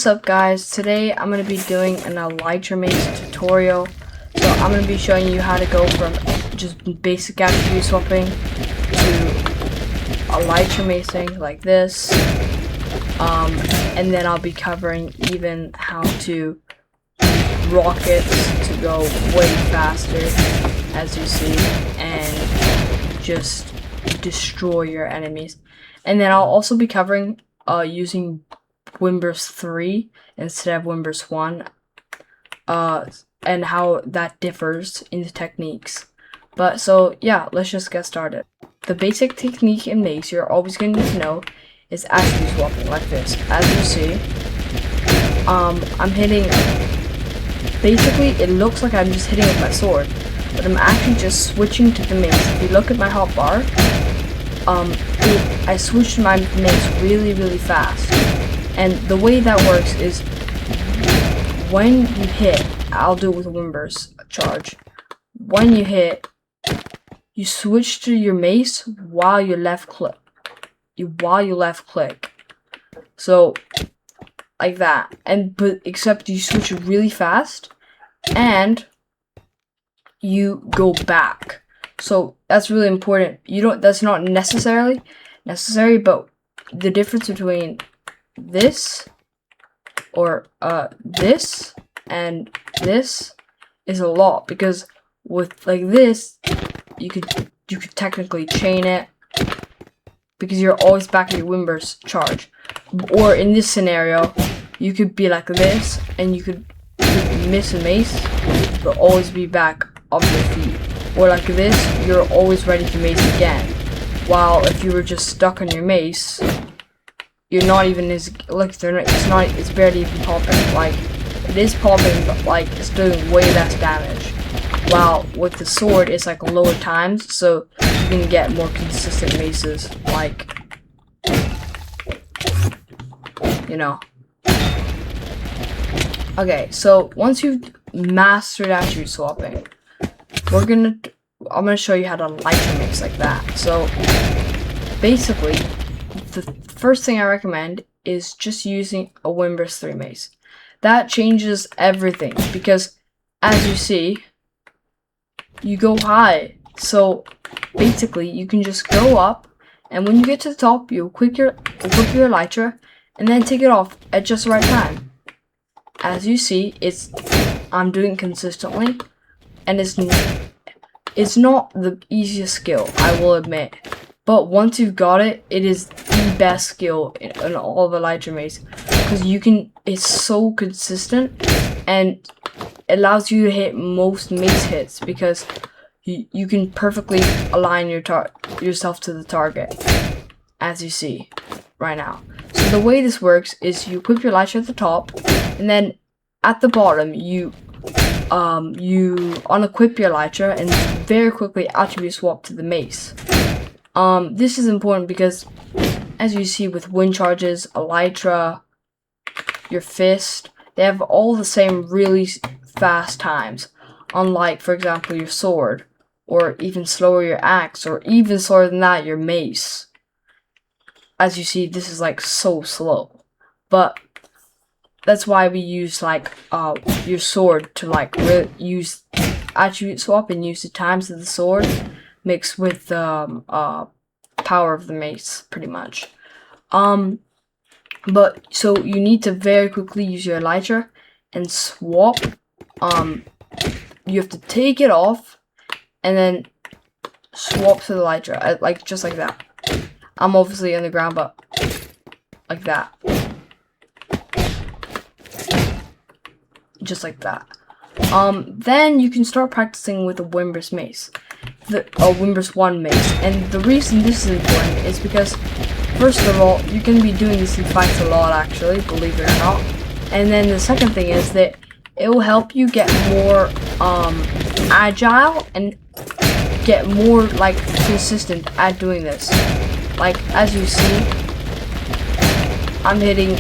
What's up guys, today I'm going to be doing an elytra mace tutorial. So I'm going to be showing you how to go from just basic attribute swapping to elytra macing like this. And then I'll be covering even how to rockets to go way faster, as you see, and just destroy your enemies. And then I'll also be covering using Wimbers 3 instead of Wimbers 1, and how that differs in the techniques. But so yeah, let's just get started. The basic technique in mace you're always going to need to know is attribute swapping like this. As you see, I'm hitting, basically it looks like I'm just hitting with my sword, but I'm actually just switching to the mace. If you look at my hotbar, I switched my mace really fast. And the way that works is when you hit, I'll do it with Wimbers charge. When you hit, you switch to your mace while you left click. So like that. But except you switch really fast and you go back. So that's really important. That's not necessary, but the difference between this or this and this is a lot, because with like this you could technically chain it because you're always back at your Wimbers charge. Or in this scenario you could be like this and you could miss a mace but always be back off your feet. Or like this, you're always ready to mace again. While if you were just stuck on your mace, you're not even as, like, it's barely even popping. Like, it is popping, but like it's doing way less damage. While with the sword it's like lower times, so you can get more consistent maces, like, you know. Okay, so once you've mastered attribute swapping, I'm gonna show you how to elytra mace like that. So basically, the first thing I recommend is just using a Wimbers 3 mace. That changes everything, because as you see, you go high. So basically you can just go up, and when you get to the top you equip your elytra and then take it off at just the right time. As you see, I'm doing it consistently, and it's not the easiest skill, I will admit, but once you've got it, it is the best skill in all of elytra mace, because it's so consistent and it allows you to hit most mace hits, because you can perfectly align yourself to the target, as you see right now. So the way this works is you equip your elytra at the top, and then at the bottom you unequip your elytra and very quickly attribute swap to the mace. This is important because, as you see with wind charges, elytra, your fist, they have all the same really fast times. Unlike, for example, your sword, or even slower your axe, or even slower than that, your mace. As you see, this is like so slow. But that's why we use like your sword to like use attribute swap and use the times of the sword mixed with the power of the mace, pretty much. But so you need to very quickly use your elytra and swap. You have to take it off and then swap to the elytra, like just like that. I'm obviously on the ground, but like that. Just like that. Then you can start practicing with a Wimbers mace, a Wimbers 1 mace. And the reason this is important is because, first of all, you're going to be doing this in fights a lot, actually, believe it or not. And then the second thing is that it will help you get more agile and get more like consistent at doing this. Like, as you see, I'm hitting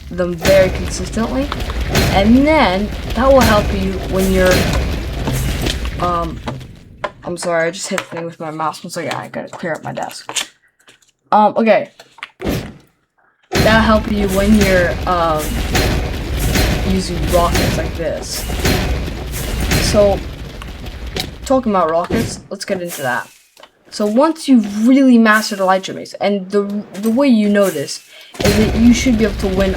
them very consistently, and then that will help you when you're I'm sorry, I just hit the thing with my mouse. One second, I gotta clear up my desk. Okay, that'll help you when you're using rockets like this. So, talking about rockets, let's get into that. So once you've really mastered elytra mace, and the way you know this is that you should be able to win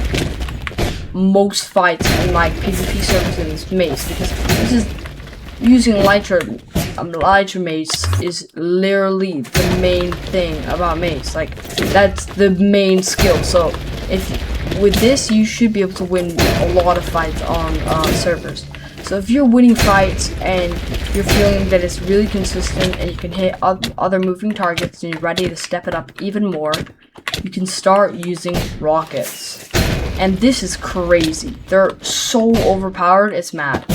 most fights in like PvP servers in this mace, because this is using elytra mace is literally the main thing about mace. Like, that's the main skill. So if with this, you should be able to win a lot of fights on servers. So if you're winning fights and you're feeling that it's really consistent and you can hit other moving targets and you're ready to step it up even more, you can start using rockets. And this is crazy. They're so overpowered, it's mad.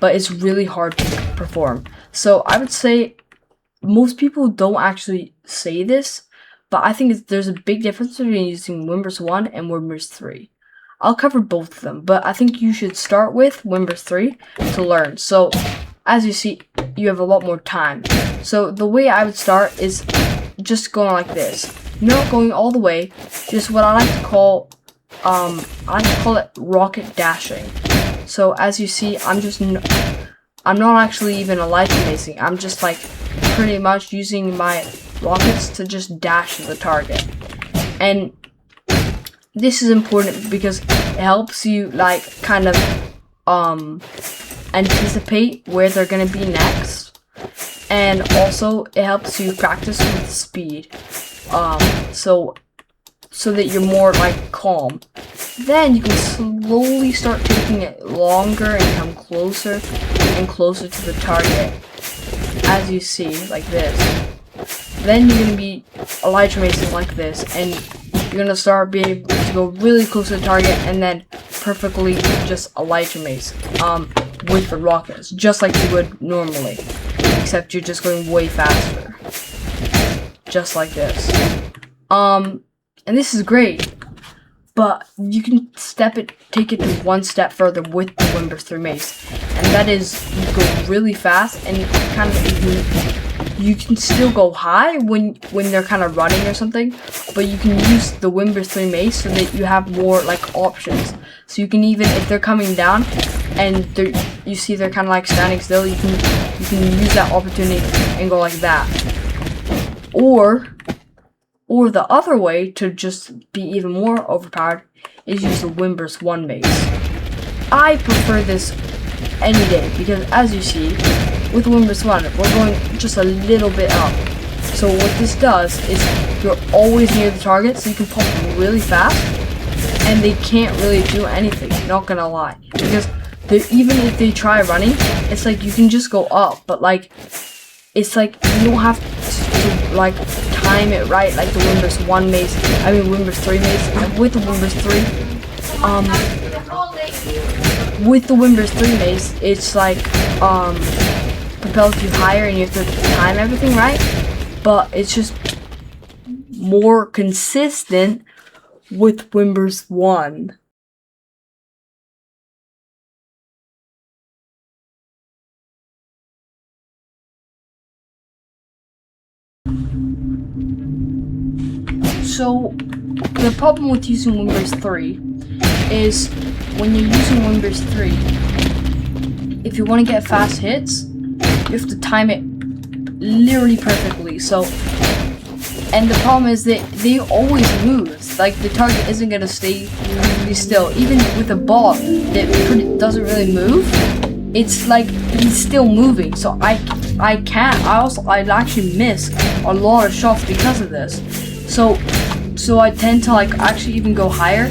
But it's really hard to perform. So I would say most people don't actually say this, but I think there's a big difference between using Wimburst 1 and Wimburst 3. I'll cover both of them, but I think you should start with Wimburst 3 to learn. So, as you see, you have a lot more time. So, the way I would start is just going like this. Not going all the way, just what I like to call it rocket dashing. So, as you see, I'm not actually even elytra macing. I'm just like pretty much using my rockets to just dash to the target. And this is important because it helps you like kind of anticipate where they're gonna be next, and also it helps you practice with speed, so that you're more like calm. Then you can slowly start taking it longer and come closer and closer to the target, as you see, like this. Then you're gonna be elytra macing like this, and you're gonna start being able to go really close to the target and then perfectly just elytra mace with the rockets, just like you would normally, except you're just going way faster, just like this. And this is great, but you can take it to one step further with the Wimburst 3 mace, and that is you go really fast and kind of you can still go high when they're kind of running or something, but you can use the Wimburst 3 mace so that you have more like options. So you can, even if they're coming down and you see they're kind of like standing still, you can use that opportunity and go like that. Or the other way to just be even more overpowered is use the Wimburst 1 mace. I prefer this any day because, as you see, with Wimburst 1, we're going just a little bit up. So what this does is you're always near the target, so you can pump really fast, and they can't really do anything, not gonna lie. Because even if they try running, it's like you can just go up, but like, it's like you don't have to like time it right like the Wimburst 1 mace, Wimburst 3 mace. And with the Wimburst 3 mace, it's like propels you higher and you have to time everything right, but it's just more consistent with Wimburst 1. So the problem with using Wimburst 3 is when you're using Wimburst 3, if you want to get fast hits, you have to time it literally perfectly. So, and the problem is that they always move. Like, the target isn't gonna stay really still. Even with a ball that doesn't really move, it's like he's still moving. So I actually miss a lot of shots because of this. So I tend to like actually even go higher,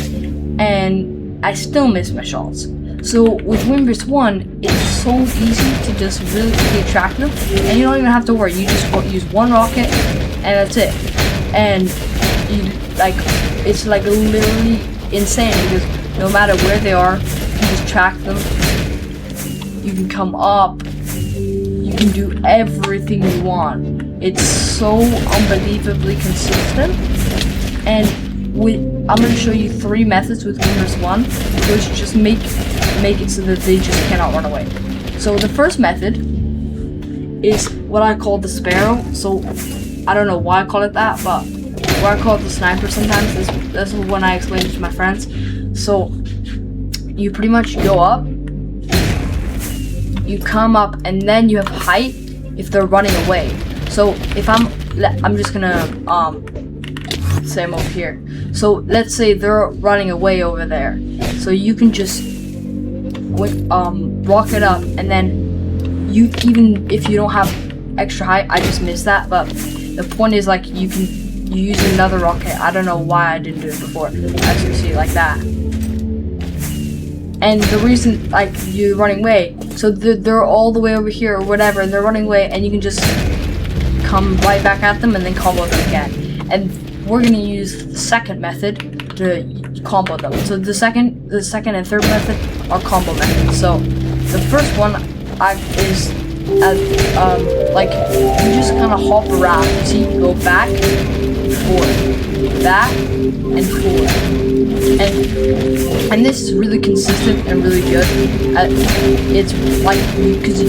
and I still miss my shots. So with Wimburst 1, it's so easy to just really quickly attract them, and you don't even have to worry. You just use one rocket, and that's it. And it's like literally insane because no matter where they are, you can just track them. You can come up. You can do everything you want. It's so unbelievably consistent. And I'm going to show you 3 methods with Wimburst 1, which just make it so that they just cannot run away. So the first method is what I call the sparrow. So I don't know why I call it that, but what I call it the sniper sometimes. This is when I explain it to my friends. So you pretty much go up, you come up, and then you have height if they're running away. So if I'm just gonna say I'm over here. So let's say they're running away over there. So you can just rocket up, and then even if you don't have extra height, I just missed that, but the point is, like, you use another rocket. I don't know why I didn't do it before. As you see, like that. And the reason, like, you're running away, so they're all the way over here or whatever, and they're running away, and you can just come right back at them and then combo them again. And we're gonna use the second method to combo them. So the second and third method are combo methods. So the first one is like, you just kind of hop around. You see, you go back, forward, back, and forward. And this is really consistent and really good. It's like, because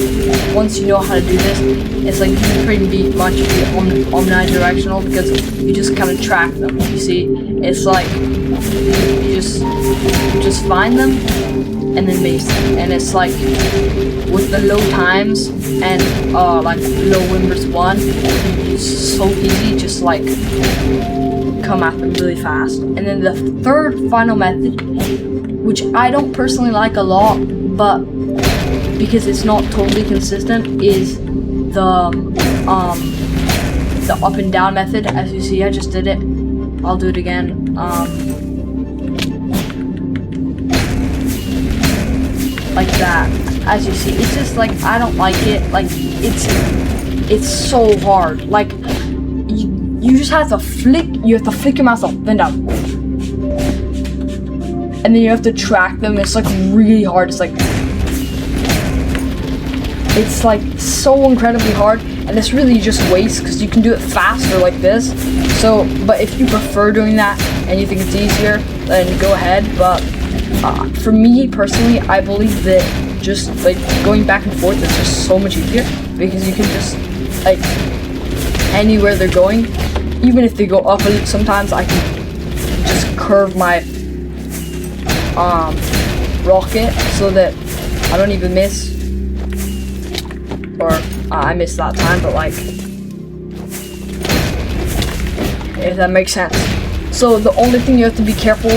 once you know how to do this, it's like you can pretty much be omnidirectional, because you just kind of track them. You see, it's like you just find them and then mace them, and it's like with the low times and like low win versus 1, it's so easy, just like come at them really fast. And then the third final method, which I don't personally like a lot, but because it's not totally consistent, is the up and down method. As you see, I just did it. I'll do it again. Like that. As you see, it's just like, I don't like it. Like, it's so hard. Like, you just have to flick your mouse up and down, and then you have to track them. It's like really hard. It's like so incredibly hard, and it's really just waste, because you can do it faster like this. So, but if you prefer doing that and you think it's easier, then go ahead. But for me personally, I believe that just like going back and forth is just so much easier, because you can just, like, anywhere they're going, even if they go up, sometimes I can just curve my rocket so that I don't even miss, or I missed that time, but like, if that makes sense. So the only thing you have to be careful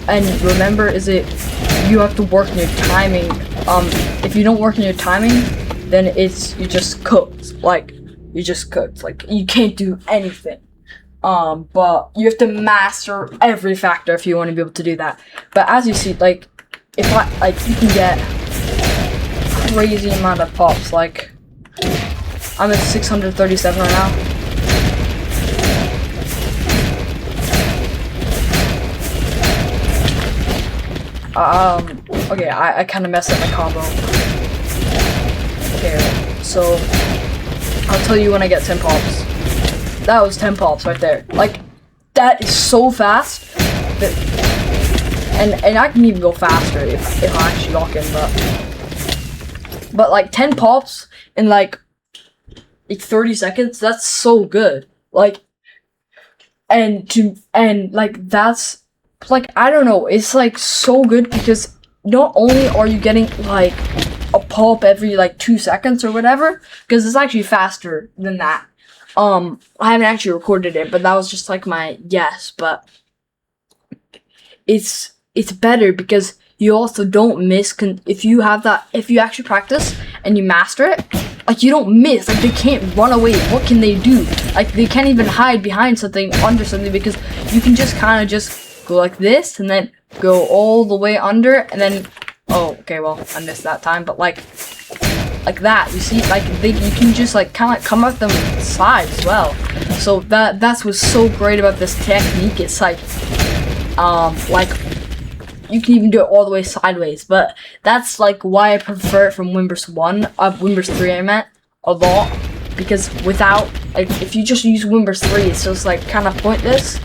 and remember is that you have to work in your timing. If you don't work in your timing, then you just cooked. Like, you can't do anything. But you have to master every factor if you want to be able to do that. But as you see, like, you can get crazy amount of pops. Like, I'm at 637 right now. Okay, I kind of messed up my combo. Okay, so I'll tell you when I get 10 pops. That was 10 pops right there. Like, that is so fast. And I can even go faster if I actually lock in, but like 10 pops in like 30 seconds, that's so good. Like, and like, that's like, I don't know, it's like so good, because not only are you getting like a pop every like 2 seconds or whatever, because it's actually faster than that. I haven't actually recorded it, but that was just like my guess. But it's better because you also don't miss. If you actually practice and you master it, like, you don't miss. Like, they can't run away. What can they do? Like, they can't even hide behind something, under something, because you can just kind of just go like this and then go all the way under, and then, oh, okay, well, I missed that time, but like that, you see, like, you can just like kind of come at them side as well. So that's what's so great about this technique. It's like you can even do it all the way sideways, but that's like why I prefer it from Wimbers 3 I meant, a lot, because without, like, if you just use Wimbers 3, it's just like kind of pointless.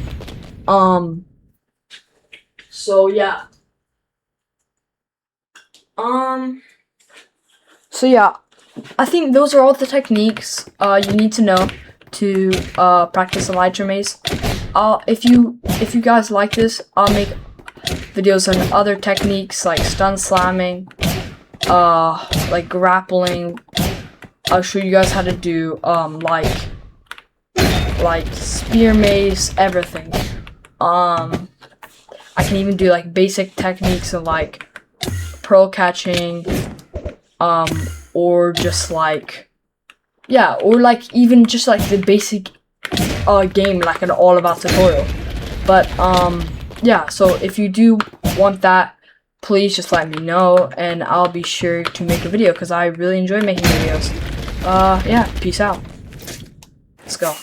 So yeah. So yeah, I think those are all the techniques you need to know to practice elytra maze. if you guys like this, I'll make videos on other techniques like stun slamming, like grappling. I'll show you guys how to do like spear mace, everything. I can even do like basic techniques of like pearl catching, or just like, yeah, or like even just like the basic game, like an all about tutorial. But yeah, so if you do want that, please just let me know and I'll be sure to make a video because I really enjoy making videos. Yeah, peace out. Let's go.